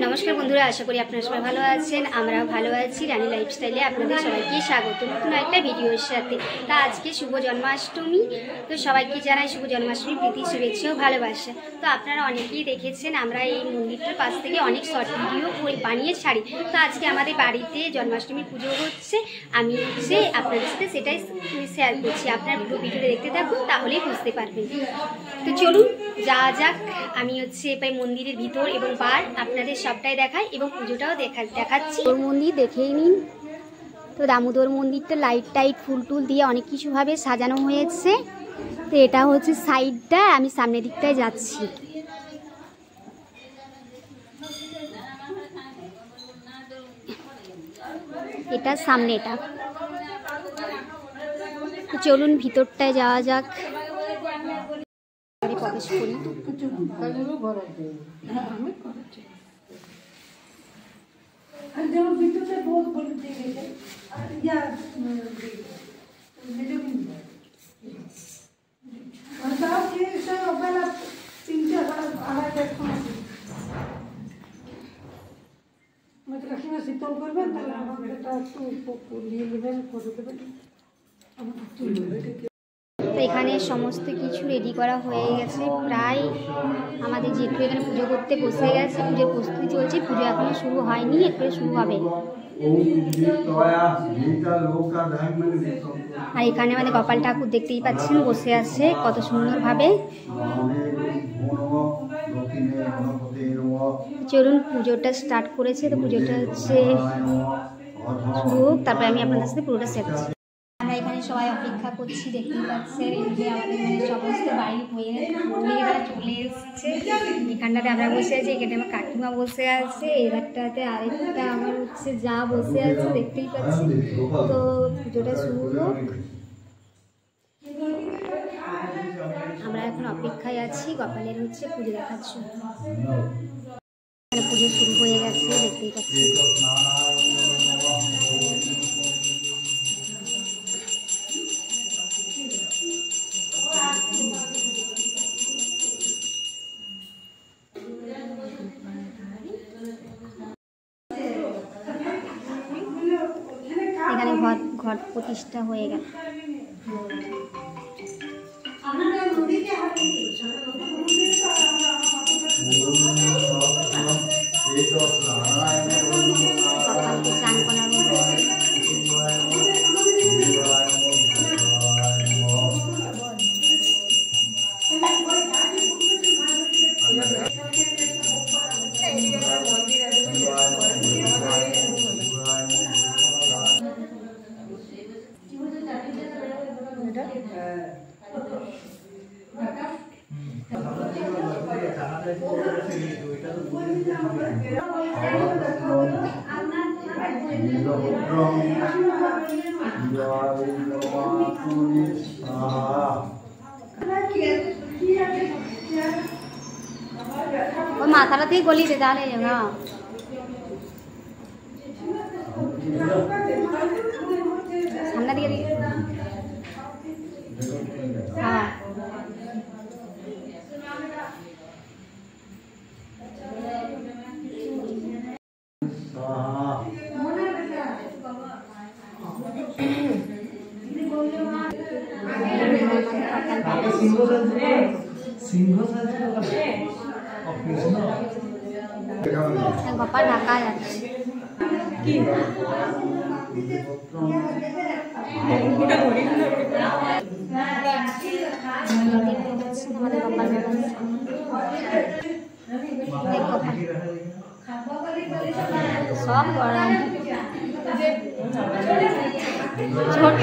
নমস্কার বন্ধুরা, আশা করি আপনারা সবাই ভালো আছেন। আমরাও ভালো আছি। রানী লাইফস্টাইলে আপনাদের সবাইকে স্বাগত নতুন একটা ভিডিওর সাথে। তা আজকে শুভ জন্মাষ্টমী, তো সবাইকে জানাই শুভ জন্মাষ্টমী প্রীতি, শুভেচ্ছা ও ভালোবাসা। তো আপনারা অনেকেই দেখেছেন আমরা এই মন্দিরটার পাশ থেকে অনেক শর্ট ভিডিও বানিয়ে ছাড়ি। তো আজকে আমাদের বাড়িতে জন্মাষ্টমী পুজো হচ্ছে, আমি আপনাদের সাথে সেটাই শেয়ার করছি। আপনারা পুরো ভিডিওটা দেখতে থাকুন, তাহলেই বুঝতে পারবেন। তো চলুন যাওয়া যাক। আমি এবার মন্দিরের ভিতর এবং বার আপনাদের সবটাই দেখাই এবং পুজোটাও দেখাচ্ছি। ওর মন্দির দেখেই নিন। তো দামোদর মন্দিরটা লাইট টাইট ফুল টুল দিয়ে অনেক কিছুভাবে সাজানো হয়েছে। তো এটা হচ্ছে সাইডটা, আমি সামনের দিকটায় যাচ্ছি। এটা সামনে, এটা চলুন ভিতরটায় যাওয়া যাক। প্রবেশ করি। শীতল করবেন তাহলে আমাকে এটা একটু নিয়ে নেবেন, করে দেবেন। তো এখানে সমস্ত কিছু রেডি করা হয়ে গেছে। প্রায় আমাদের যেটু এখানে পুজো করতে বসে গেছে, পুজোর প্রস্তুতি চলছে। পুজো এখনো শুরু হয়নি, একটু শুরু হবে। আর এখানে আমাদের গোপাল ঠাকুর দেখতেই পাচ্ছেন বসে আছে কত সুন্দরভাবে। চলুন পুজোটা স্টার্ট করেছে, তো পুজোটা হচ্ছে শুরু হোক, তারপরে আমি আপনাদের সাথে পুরোটা শেয়ার করছি। আমরা এখানে সবাই অপেক্ষা করছি, দেখতেই পাচ্ছেন যে আমাদের সমস্ত বাড়ি মেয়েরা চলে এসছে। এখানটাতে আমরা বসে আছি, এখানে আমার কাকিমা বসে আছে, এধারটাতে আরেকটা আমার হচ্ছে যা বসে আছে, দেখতেই পাচ্ছি। তো পুজোটা শুরু হোক, আমরা এখন অপেক্ষায় আছি। গোপালের হচ্ছে পুজো দেখাচ্ছি। পুজো শুরু হয়ে গেছে, দেখতেই পাচ্ছি। এখানে ঘট প্রতিষ্ঠা হয়ে গেল। ওই মাথাটাতেই গলি দে, তাহলে না সামনে দিকে দিকে। হ্যাঁ গোপাল ঢাকা যাচ্ছে। আমাদের গোপাল সব বড় ছোট।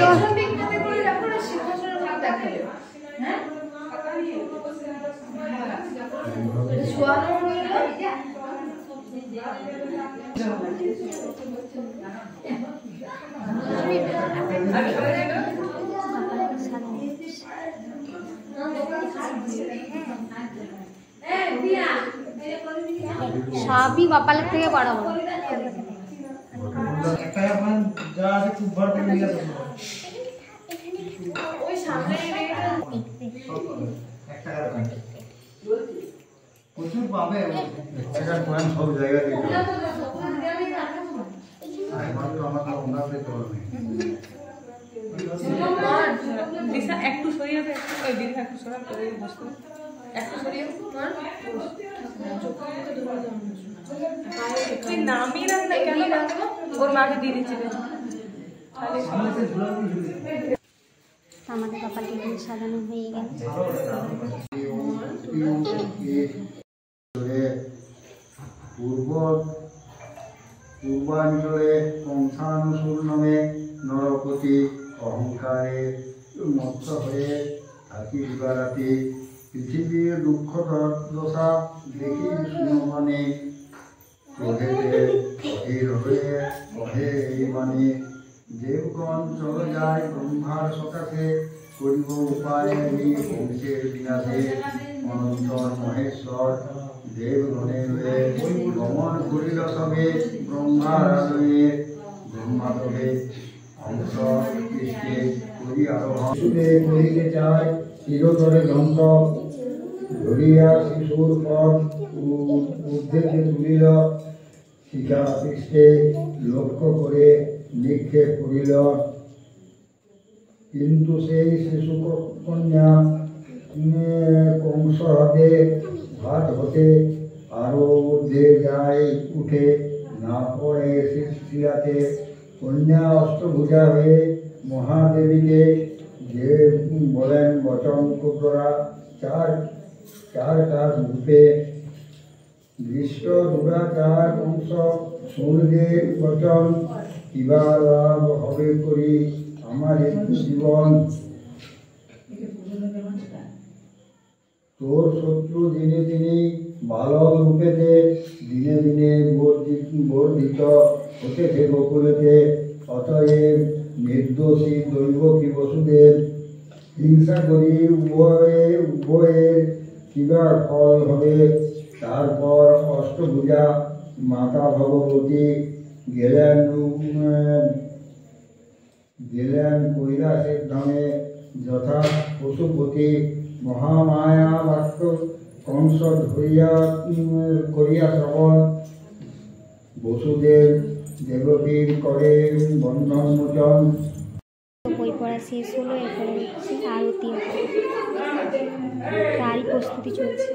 সবই গোপালের থেকে বড় বড়। প্রচুর পাবে এখানকার পয়েন্ট সব জায়গাতেই একমাত্র আমাদের ওনার পেতে হবে দিশা একটু সরিয়ে দে ওই দিশা একটু সরা করে বসতে একটু সরিয়ে তুই নামই রাখ না কেন রাখবো ওর মাকে দিয়ে দিচ্ছি আমাদের কপালটি সাজানো হয়ে গেল। পূর্বাঞ্চলে কংসানুসুর নামে নরপতি অহংকারে মত্ত হয়ে থাকি দিবারাতি পৃথিবীর দুঃখ দশা দেখি শুনমানে অধীর হয়ে কহে এই বাণী দেবগণ চল যায় ব্রহ্মার সকাশে করিব উপায় এই বংশের বিনাশে অনন্তর মহেশ্বর দেবগণে গমন করিল সবে ব্রহ্মার আলয়ে ব্রহ্মাদবে অংশ কৃষ্ণে করি আরোহণ করিতে চায় চিরতরে গ্রন্থ ধরিয়া শিশুর পর ঊর্ধ্বে তুলিল শিখা পৃষ্ঠে লক্ষ্য করে নিক্ষেপ করিল কিন্তু সেই শিশু কন্যা কংস হাতে ভাত হতে আরো ঊর্ধ্বে যায় উঠে না পড়ে শিলাতে কন্যা অষ্টভুজা হয়ে মহাদেবীকে যে বলেন বচন কুকরা চার রূপে দৃষ্ট দুরাচার অংশ শুনলে বচন কিবা লাভ হবে করি আমার জীবন তোর শত্রু দিনে দিনে বালক রূপেতে দিনে দিনে বর্ধিত হতেছে গোকুলেতে অতএব নির্দোষী দৈবকী বসুদেব হিংসা করি উভয়ের কিবা ফল হবে। তারপর অষ্টভুজা মাতা ভগবতী গেলেন কৈলাসের ধামে যথা পশুপতি মহামায়া বাক্য কংস ধরিয়া করিয়া শ্রবণ বসুদেব দেবকীর করে বন্ধন মোচন। বই পড়া শেষ হলো, এরপরে হচ্ছে আরতি, তারই প্রস্তুতি চলছে।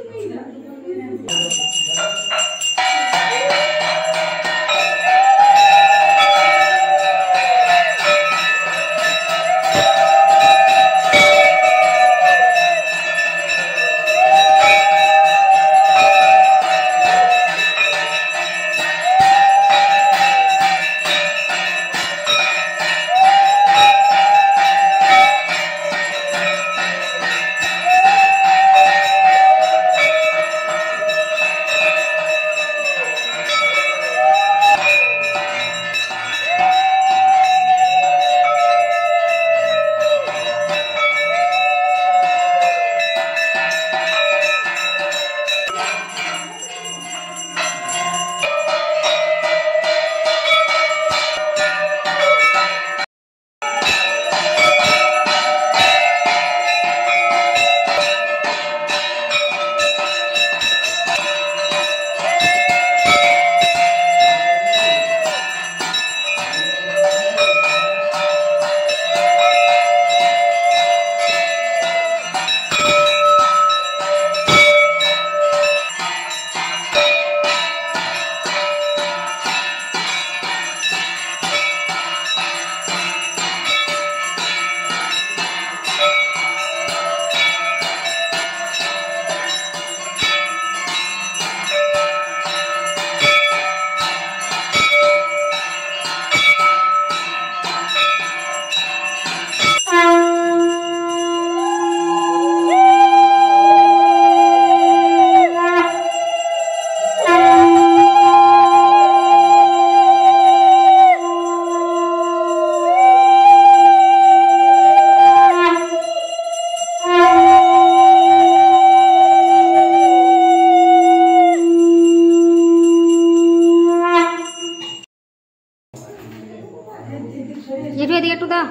জেঠু এদিকে একটু দাও।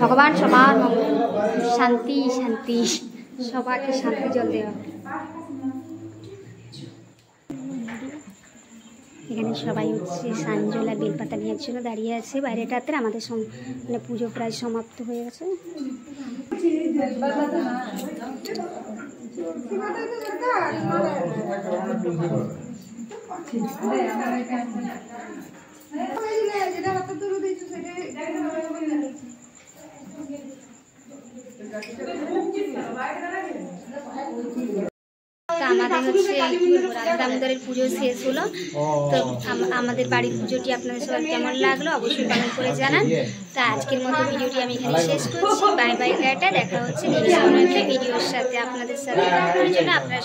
ভগবান সবার মঙ্গল, শান্তি শান্তি, সবাইকে শান্তি জল দেওয়া। এখানে সবাই হচ্ছে সানজলা বেলপাতা নেওয়ার জন্য দাঁড়িয়ে আছে বাইরেটাতে। আমাদের মানে পুজো প্রায় সমাপ্ত হয়ে গেছে। তো আমাদের হচ্ছে রাধা দামোদরের পুজো শেষ হলো। তো আমাদের বাড়ির পুজোটি আপনাদের সবাই কেমন লাগলো অবশ্যই কমেন্ট করে জানান। তো আজকের মতো ভিডিওটি আমি এখানে শেষ করছি। বাই বাই টাটা, দেখা হচ্ছে নেক্সট কোনো একটা ভিডিওর সাথে আপনাদের সাথে। আপনারা